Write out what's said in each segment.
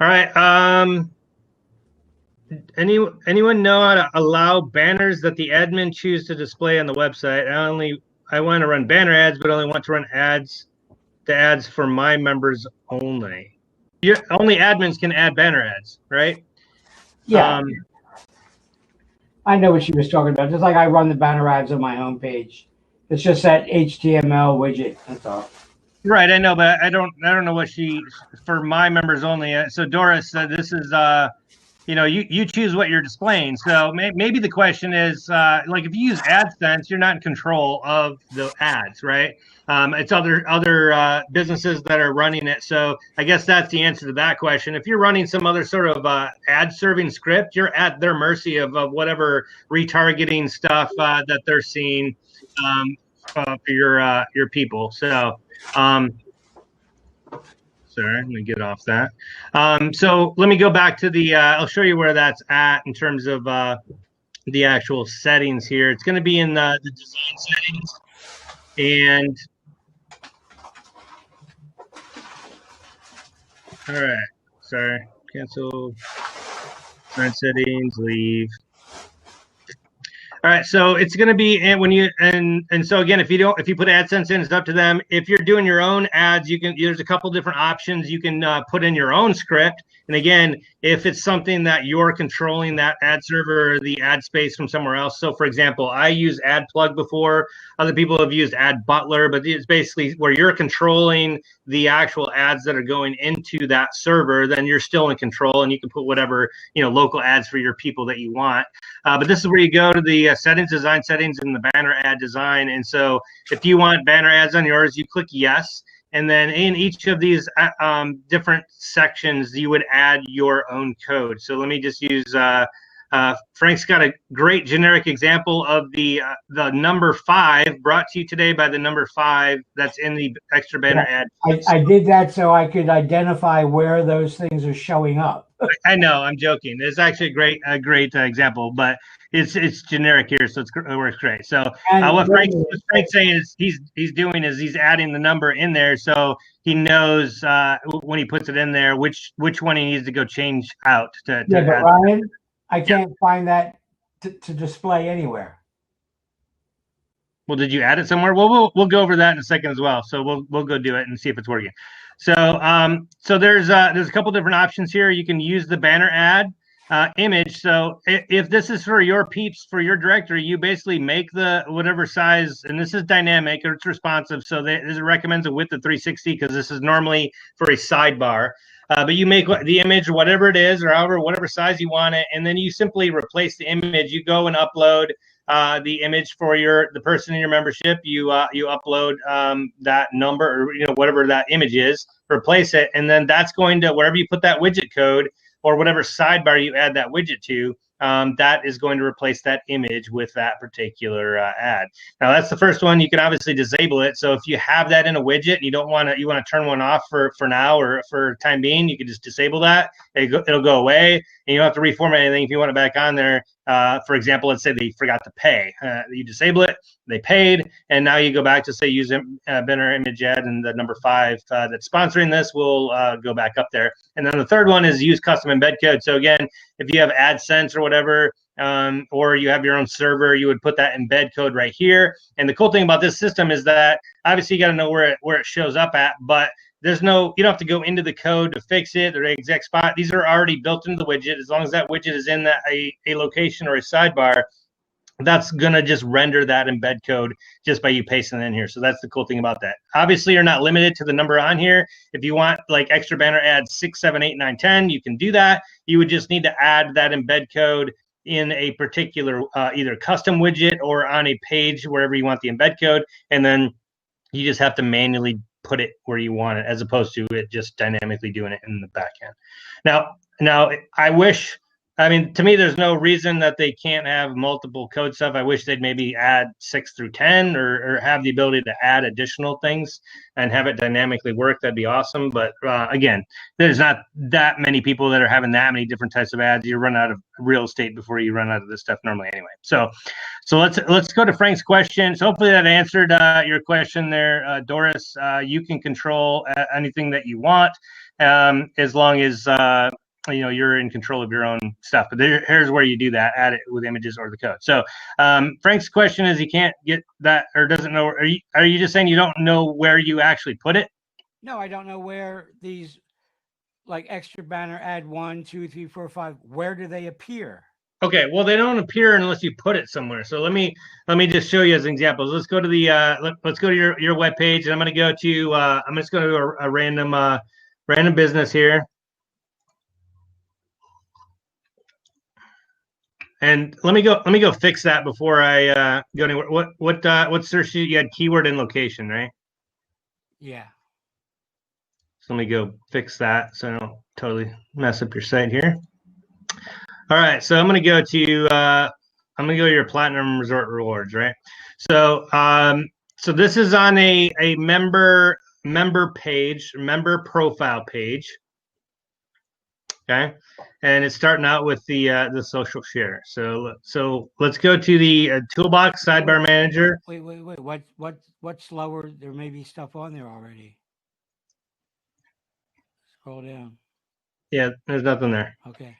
All right. Anyone know how to allow banners that the admin choose to display on the website? I want to run banner ads, but only want to run the ads for my members only. Only admins can add banner ads, right? Yeah. I know what she was talking about. Just like I run the banner ads on my homepage. It's just that HTML widget. That's all. Right, I know, but I don't know what for my members only. So Doris, this is you choose what you're displaying. So maybe the question is like if you use AdSense, you're not in control of the ads, right? It's other businesses that are running it. So I guess that's the answer to that question. If you're running some other sort of ad serving script, you're at their mercy of whatever retargeting stuff that they're seeing for your people. So. Sorry, let me get off that. So let me go back to I'll show you where that's at in terms of the actual settings here. It's going to be in the design settings. And all right, sorry, cancel, design settings, leave. All right, so it's going to be when you and so again, if you put AdSense in, it's up to them. If you're doing your own ads, there's a couple different options. You can put in your own script, and again, if it's something that you're controlling that ad server or the ad space from somewhere else. So, for example, I use AdPlug before. Other people have used Ad Butler, but it's basically where you're controlling the actual ads that are going into that server. Then you're still in control, and you can put whatever local ads for your people that you want. But this is where you go to the settings, design settings, and the banner ad design. And so if you want banner ads on yours, you click yes. And then in each of these different sections, you would add your own code. So let me just use, Frank's got a great generic example of the number 5 brought to you today by the number 5 that's in the extra banner ad. I did that so I could identify where those things are showing up. I know, I'm joking. It's actually a great example, but it's generic here, so it works great. So what Frank's saying is he's adding the number in there, so he knows when he puts it in there which one he needs to go change out. But Ryan, I can't find that to display anywhere. Well, did you add it somewhere? Well, we'll go over that in a second as well. So we'll go do it and see if it's working. So there's a couple different options here. You can use the banner ad image. So if this is for your peeps, for your directory, you basically make the whatever size, and this is dynamic or it's responsive. So this recommends a width of 360 because this is normally for a sidebar. But you make the image whatever it is, or whatever size you want it, and then you simply replace the image. You go and upload the image for the person in your membership. You upload that number or whatever that image is, replace it, and then that's going to wherever you put that widget code or whatever sidebar you add that widget to. That is going to replace that image with that particular ad. Now that's the first one. You can obviously disable it. So if you have that in a widget and you want to turn one off for now or for time being, you can just disable that. It'll go away, and you don't have to reformat anything if you want it back on there. For example, let's say they forgot to pay. You disable it, they paid, and now you go back to say use banner image ad, and the number 5 that's sponsoring this will go back up there. And then the third one is use custom embed code. So again, if you have AdSense or whatever, or you have your own server, you would put that embed code right here. And the cool thing about this system is that obviously you got to know where it shows up at, but you don't have to go into the code to fix it or the exact spot. These are already built into the widget. As long as that widget is in a location or a sidebar, that's going to just render that embed code just by you pasting it in here. So that's the cool thing about that. Obviously, you're not limited to the number on here. If you want like extra banner ads 6, 7, 8, 9, 10, you can do that. You would just need to add that embed code in a particular either custom widget or on a page wherever you want the embed code. And then you just have to manually put it where you want it, as opposed to it just dynamically doing it in the back end. Now I mean, to me, there's no reason that they can't have multiple code stuff. I wish they'd maybe add 6 through 10 or have the ability to add additional things and have it dynamically work. That'd be awesome. But again, there's not that many people that are having that many different types of ads. You run out of real estate before you run out of this stuff normally anyway. So let's go to Frank's question. So hopefully that answered your question there, Doris. You can control anything that you want. as long as you're in control of your own stuff. But here's where you do that: add it with images or the code. So Frank's question is, he can't get that or doesn't know. Are you just saying you don't know where you actually put it? No, I don't know where these like extra banner ad 1, 2, 3, 4, 5. Where do they appear? Okay, well, they don't appear unless you put it somewhere. So let me just show you as examples. Let's go to the let's go to your web page, and I'm going to go to I'm just going to do a random business here, and let me go fix that before I go anywhere. What search you had? Keyword and location, right? Yeah. So let me go fix that so I don't totally mess up your site here. All right, so I'm going to go to your Platinum Resort Rewards, right? So so this is on a member page, member profile page. Okay, and it's starting out with the social share. So let's go to the toolbox sidebar manager. Wait. What's slower? There may be stuff on there already. Scroll down. Yeah, there's nothing there. Okay.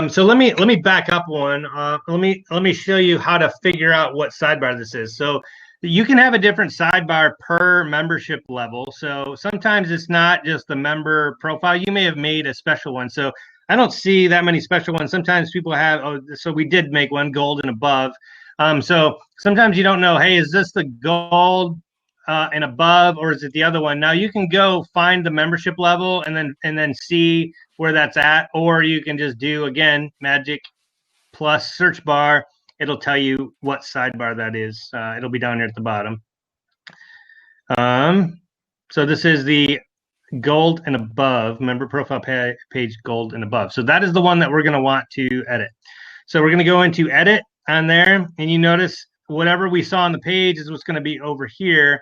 So let me back up one. Let me show you how to figure out what sidebar this is. So you can have a different sidebar per membership level. So sometimes it's not just the member profile. You may have made a special one. So I don't see that many special ones. Sometimes people have. So we did make one gold and above. So sometimes you don't know. Hey, is this the gold and above, or is it the other one? Now you can go find the membership level and then see where that's at, or you can just do, again, magic plus search bar. It'll tell you what sidebar that is. It'll be down here at the bottom. So this is the gold and above, member profile page gold and above. So that is the one that we're going to want to edit. So we're going to go into edit on there, and you notice whatever we saw on the page is what's going to be over here.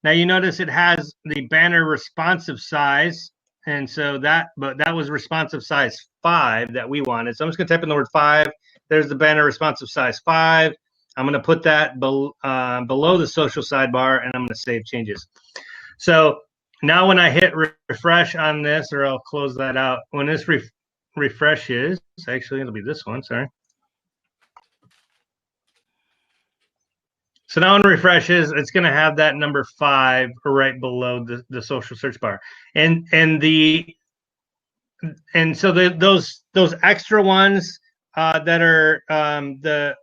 Now you notice it has the banner responsive size, and so that was responsive size 5 that we wanted. So I'm just going to type in the word 5. There's the banner responsive size 5. I'm going to put that below the social sidebar, and I'm going to save changes. So now when I hit refresh on this, or I'll close that out, when this refreshes, actually it'll be this one, sorry. So now when it refreshes, it's going to have that number 5 right below the social search bar, and so those extra ones that are the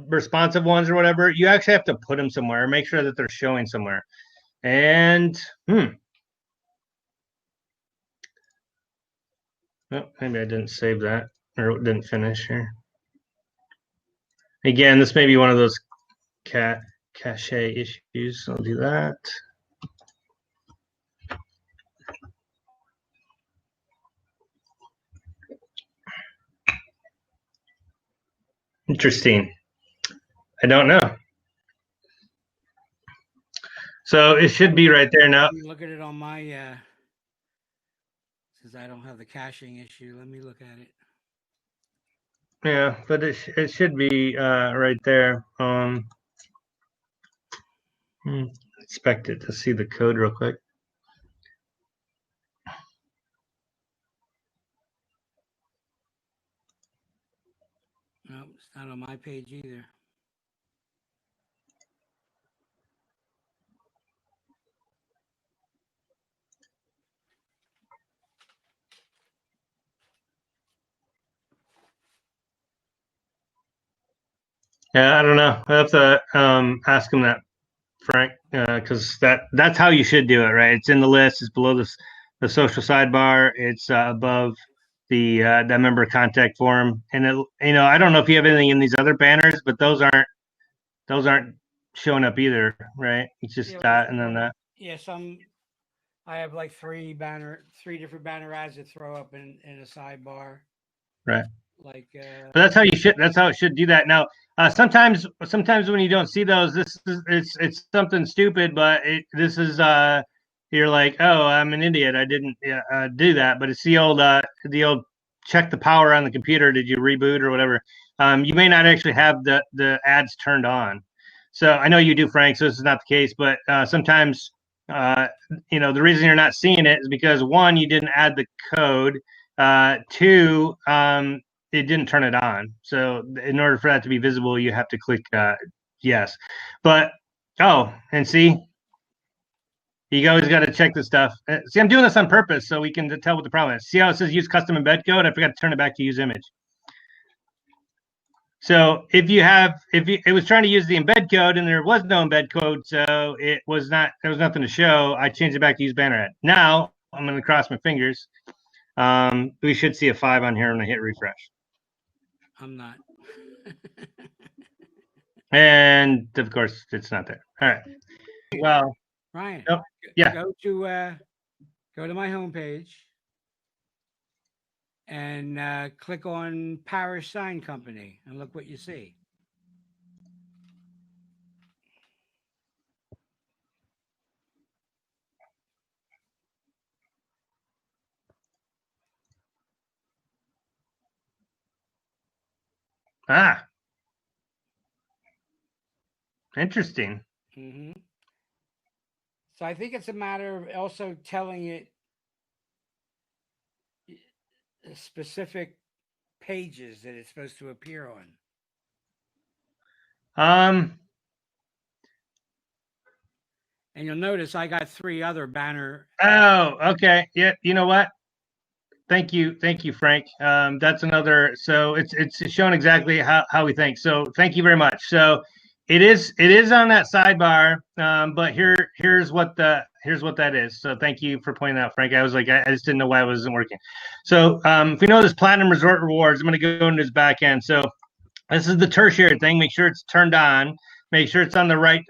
responsive ones or whatever, you actually have to put them somewhere. Make sure that they're showing somewhere. And oh, maybe I didn't save that, or it didn't finish here. Again, this may be one of those cache issues. I'll do that. Interesting. I don't know. So it should be right there now. Look at it on my since I don't have the caching issue. Let me look at it. Yeah, but it should be right there. Expect it to see the code real quick. No, it's not on my page either. Yeah, I don't know. I have to ask him that, Frank, because that's how you should do it, right? It's in the list. It's below the social sidebar. It's above the that member contact form, and I don't know if you have anything in these other banners, but those aren't showing up either, right? It's just that and then that. Yeah, I have like three different banner ads that throw up in a sidebar. Right. Like but that's how it should do that. Now sometimes when you don't see those, it's something stupid, but this is you're like, oh, I'm an idiot, I didn't do that. But it's the old check the power on the computer, did you reboot or whatever. You may not actually have the ads turned on. So I know you do, Frank, so this is not the case, but sometimes the reason you're not seeing it is because, one, you didn't add the code. Two, it didn't turn it on. So in order for that to be visible, you have to click yes. But, and see, you always got to check this stuff. See, I'm doing this on purpose so we can tell what the problem is. See how it says use custom embed code? I forgot to turn it back to use image. So it was trying to use the embed code and there was no embed code, so there was nothing to show. I changed it back to use banner ad. Now I'm going to cross my fingers. We should see a 5 on here when I hit refresh. I'm not. And of course, it's not there. All right. Well, Ryan, yeah. Go to my homepage and click on Parish Sign Company and look what you see. Ah, interesting. Mm-hmm. So I think it's a matter of also telling it specific pages that it's supposed to appear on. And you'll notice I got 3 other banner. Oh, okay. Yeah. You know what? Thank you, Frank. That's another. So it's shown exactly how we think. So thank you very much. So it is on that sidebar. But here's what that is. So thank you for pointing out, Frank. I was like, I just didn't know why it wasn't working. So if we know this Platinum Resort Rewards, I'm going to go into this back end. So this is the tertiary thing. Make sure it's turned on. Make sure it's on the right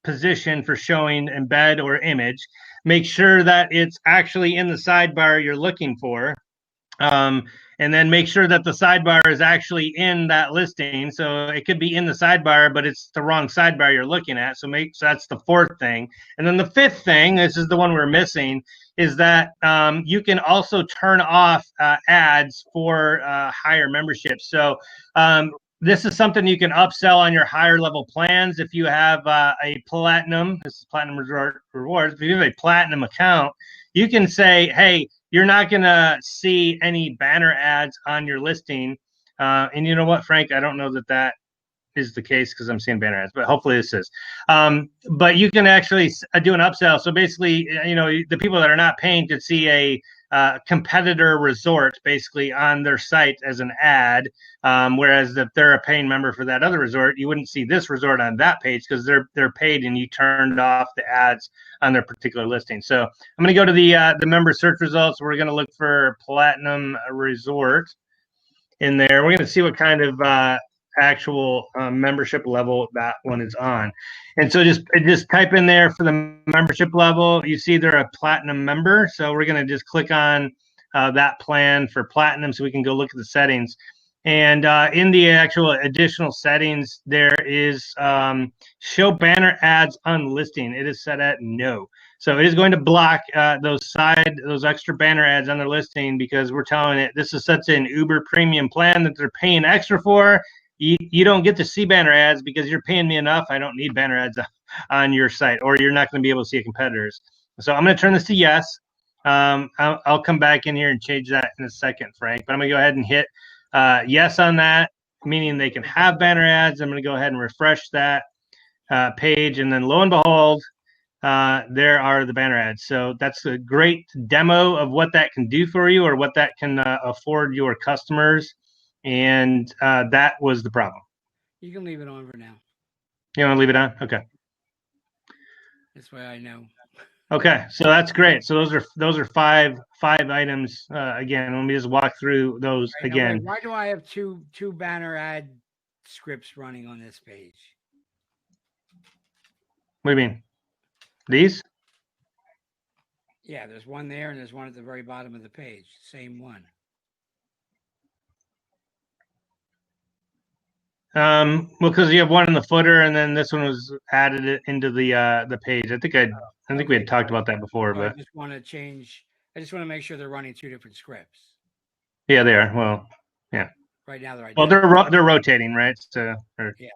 position for showing embed or image. Make sure that it's actually in the sidebar you're looking for. And then make sure that the sidebar is actually in that listing. So it could be in the sidebar, but it's the wrong sidebar you're looking at. So that's the 4th thing. And then the 5th thing, this is the one we're missing, is that you can also turn off ads for higher memberships. So this is something you can upsell on your higher level plans. If you have a platinum, this is Platinum Resort Rewards. If you have a platinum account, you can say, hey, you're not going to see any banner ads on your listing. And you know what, Frank? I don't know that is the case because I'm seeing banner ads, but hopefully this is. But you can actually do an upsell. So basically, the people that are not paying could see a competitor resort basically on their site as an ad. Whereas if they're a paying member for that other resort, you wouldn't see this resort on that page because they're paid and you turned off the ads on their particular listing. So I'm going to go to the member search results. We're going to look for Platinum Resort in there. We're going to see what kind of actual membership level that one is on. And so just type in there for the membership level. You see they're a platinum member. So we're going to just click on that plan for platinum so we can go look at the settings. And in the actual additional settings, there is show banner ads on listing. It is set at no. So it is going to block those extra banner ads on their listing because we're telling it this is such an Uber premium plan that they're paying extra for. You don't get to see banner ads because you're paying me enough. I don't need banner ads on your site, or you're not going to be able to see competitors. So I'm going to turn this to yes. I'll come back in here and change that in a second, Frank. But I'm going to go ahead and hit yes on that, meaning they can have banner ads. I'm going to go ahead and refresh that page, and then lo and behold, there are the banner ads. So that's a great demo of what that can do for you, or what that can afford your customers. And that was the problem. You can leave it on for now. You want to leave it on? Okay. This way I know. Okay, so that's great. So those are five items. Again, let me just walk through those again. Why do I have two banner ad scripts running on this page? What do you mean? These? Yeah, there's one there and there's one at the very bottom of the page. Same one. Well, because you have one in the footer, and then this one was added into the page. I think we had talked about that before, but I just want to change. I just want to make sure they're running 2 different scripts. Yeah, they are. Well, yeah. Right now they're identical. Well, they're rotating, right? So yeah.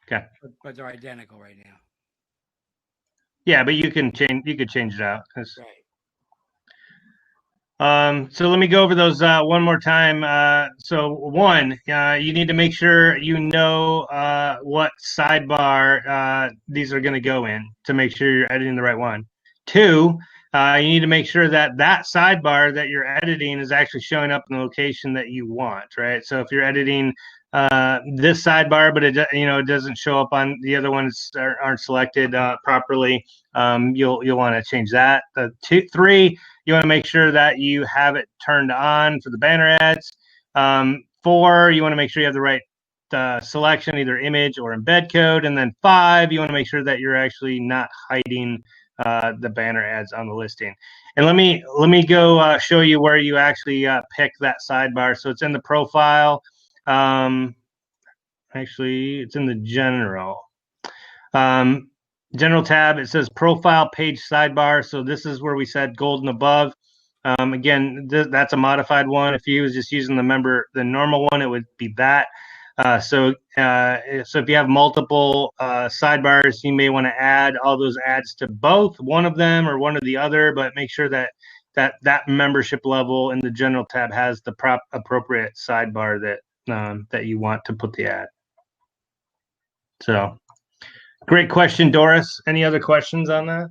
Okay. But they're identical right now. Yeah, but you can change. You could change it out. Right. So let me go over those one more time. So one, you need to make sure you know what sidebar these are going to go in to make sure you're editing the right one. Two, you need to make sure that that sidebar that you're editing is actually showing up in the location that you want, right? So if you're editing this sidebar, but it doesn't show up on the other ones aren't selected properly, you'll want to change that. Three, you want to make sure that you have it turned on for the banner ads. Four, you want to make sure you have the right selection, either image or embed code. And then five, you want to make sure that you're actually not hiding the banner ads on the listing. And let me go show you where you actually pick that sidebar. So it's in the profile. Actually, it's in the general. General tab, it says profile page sidebar. So this is where we said gold and above. Again, that's a modified one. If you was just using the normal one, it would be that. So if you have multiple sidebars, you may want to add all those ads to both one of them or one or the other, but make sure that that membership level in the general tab has the appropriate sidebar that you want to put the ad. So great question, Doris. Any other questions on that?